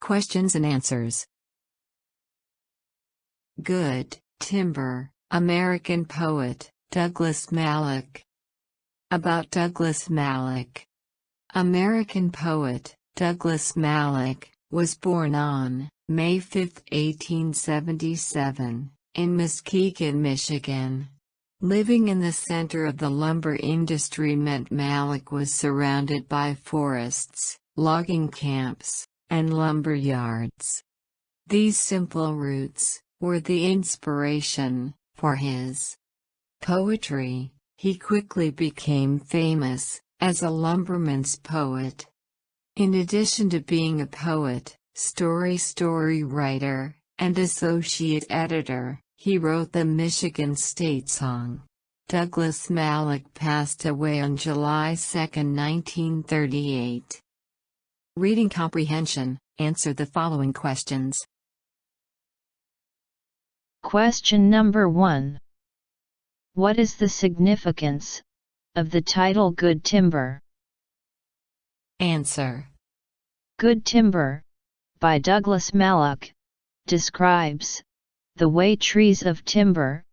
Questions and answers. Good timber, American poet, Douglas Maloch. About Douglas Maloch. American poet, Douglas Maloch, was born on May 5, 1877, in Muskegon, Michigan. Living in the center of the lumber industry meant Maloch was surrounded by forests, logging camps, and lumber yards. These simple roots were the inspiration for his poetry. He quickly became famous as a lumberman's poet. In addition to being a poet, story writer, and associate editor, he wrote the Michigan State Song. Douglas Maloch passed away on July 2, 1938. Reading comprehension. Answer the following questions. Question number 1. What is the significance of the title Good Timber? Answer. Good Timber, by Douglas Maloch, describes the way trees of timber,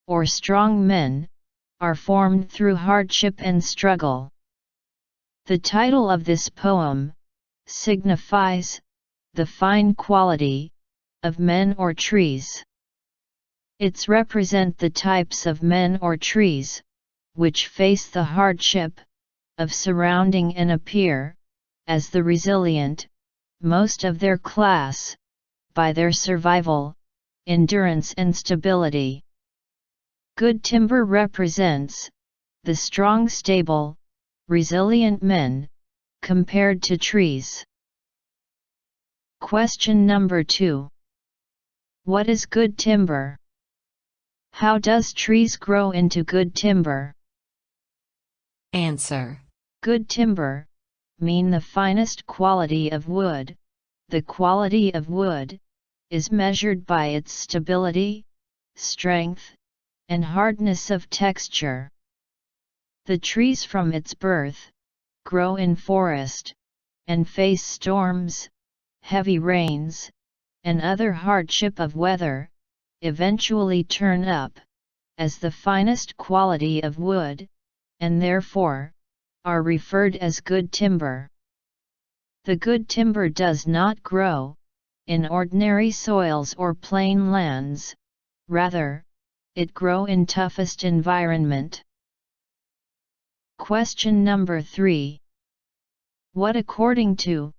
or strong men, are formed through hardship and struggle. The title of this poem signifies the fine quality of men or trees. It's represent the types of men or trees which face the hardship of surrounding and appear as the resilient, most of their class, by their survival, endurance and stability. Good timber represents the strong, stable, resilient men, compared to trees. Question number 2. What is good timber? How does trees grow into good timber? Answer. Good timber mean the finest quality of wood. The quality of wood is measured by its stability, strength, and hardness of texture. The trees from its birth grow in forest, and face storms, heavy rains, and other hardship of weather, eventually turn up as the finest quality of wood, and therefore are referred as good timber. The good timber does not grow in ordinary soils or plain lands, rather, it grow in toughest environment. Question number 3. What, according to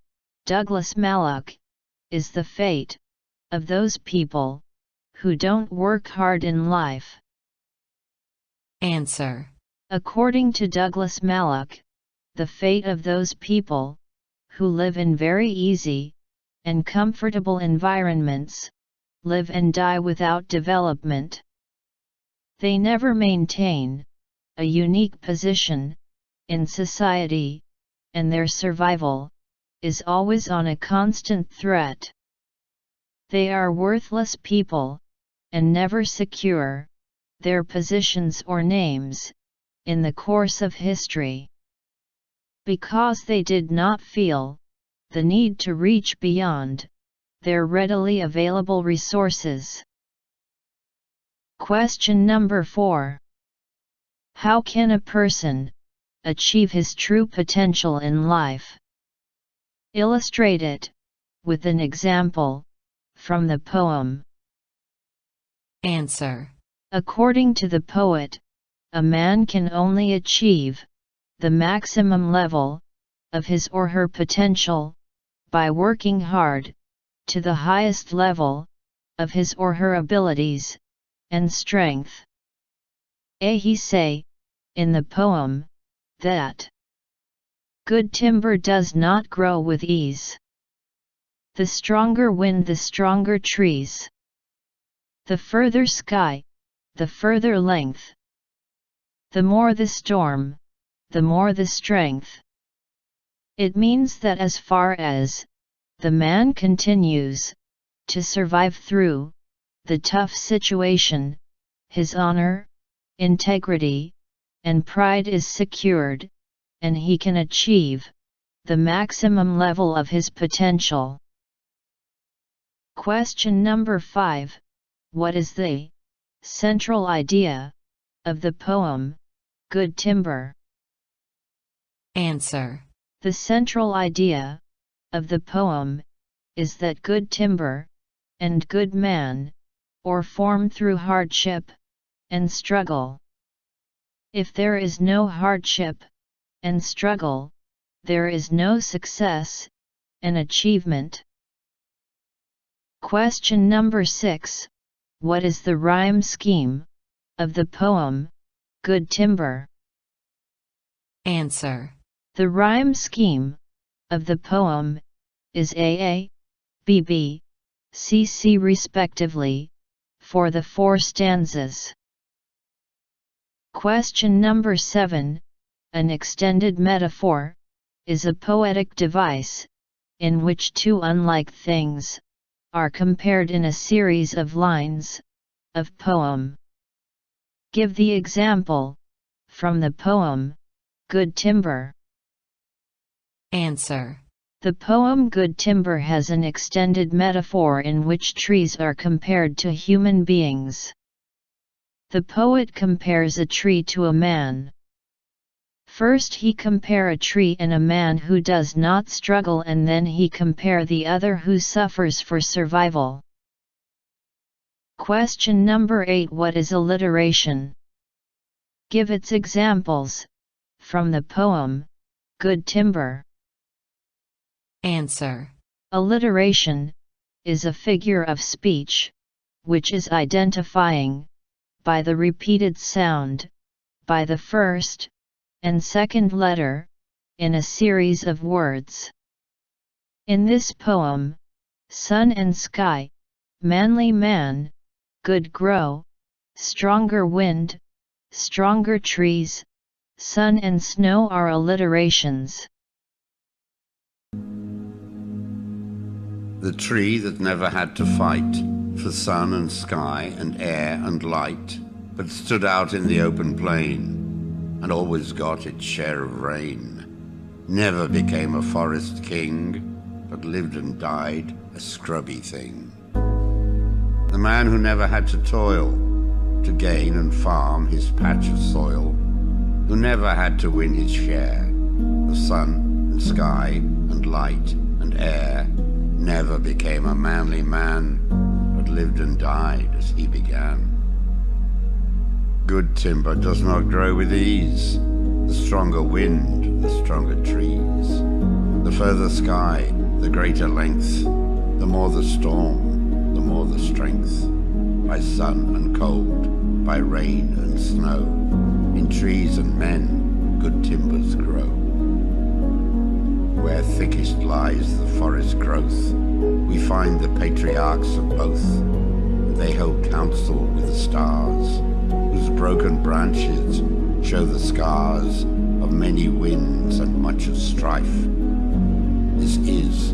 Douglas Maloch, is the fate of those people who don't work hard in life? Answer. According to Douglas Maloch, the fate of those people who live in very easy and comfortable environments, live and die without development. They never maintain a unique position in society, and their survival is always on a constant threat. They are worthless people, and never secure their positions or names in the course of history, because they did not feel the need to reach beyond their readily available resources. Question number 4. How can a person achieve his true potential in life? Illustrate it with an example from the poem. Answer. According to the poet, a man can only achieve the maximum level of his or her potential by working hard to the highest level of his or her abilities and strength. He say, in the poem, that good timber does not grow with ease. The stronger wind, the stronger trees. The further sky, the further length. The more the storm, the more the strength. It means that as far as the man continues to survive through the tough situation, his honor, integrity, and pride is secured, and he can achieve the maximum level of his potential. Question number 5. What is the central idea of the poem, Good Timber? Answer. The central idea of the poem is that good timber and good man or form through hardship and struggle. If there is no hardship and struggle, there is no success and achievement. Question number 6. What is the rhyme scheme of the poem, Good Timber? Answer. The rhyme scheme of the poem is AA, BB, CC respectively, for the 4 stanzas. Question number 7. An extended metaphor is a poetic device in which 2 unlike things are compared in a series of lines of poem. Give the example from the poem, Good Timber. Answer. The poem Good Timber has an extended metaphor in which trees are compared to human beings. The poet compares a tree to a man. First he compare a tree and a man who does not struggle, and then he compare the other who suffers for survival. Question number 8. What is alliteration? Give its examples from the poem, Good Timber. Answer. Alliteration is a figure of speech, which is identifying, by the repeated sound, by the first and second letter, in a series of words. In this poem, sun and sky, manly man, good grow, stronger wind, stronger trees, sun and snow are alliterations. The tree that never had to fight for sun and sky and air and light, but stood out in the open plain and always got its share of rain, never became a forest king, but lived and died a scrubby thing. The man who never had to toil to gain and farm his patch of soil, who never had to win his share of sun and sky and light and air, never became a manly man, but lived and died as he began. Good timber does not grow with ease, the stronger wind, the stronger trees. The further sky, the greater length, the more the storm, the more the strength. By sun and cold, by rain and snow, in trees and men, good timbers grow. Where thickest lies the forest growth, we find the patriarchs of both. They hold counsel with the stars, whose broken branches show the scars of many winds and much of strife. This is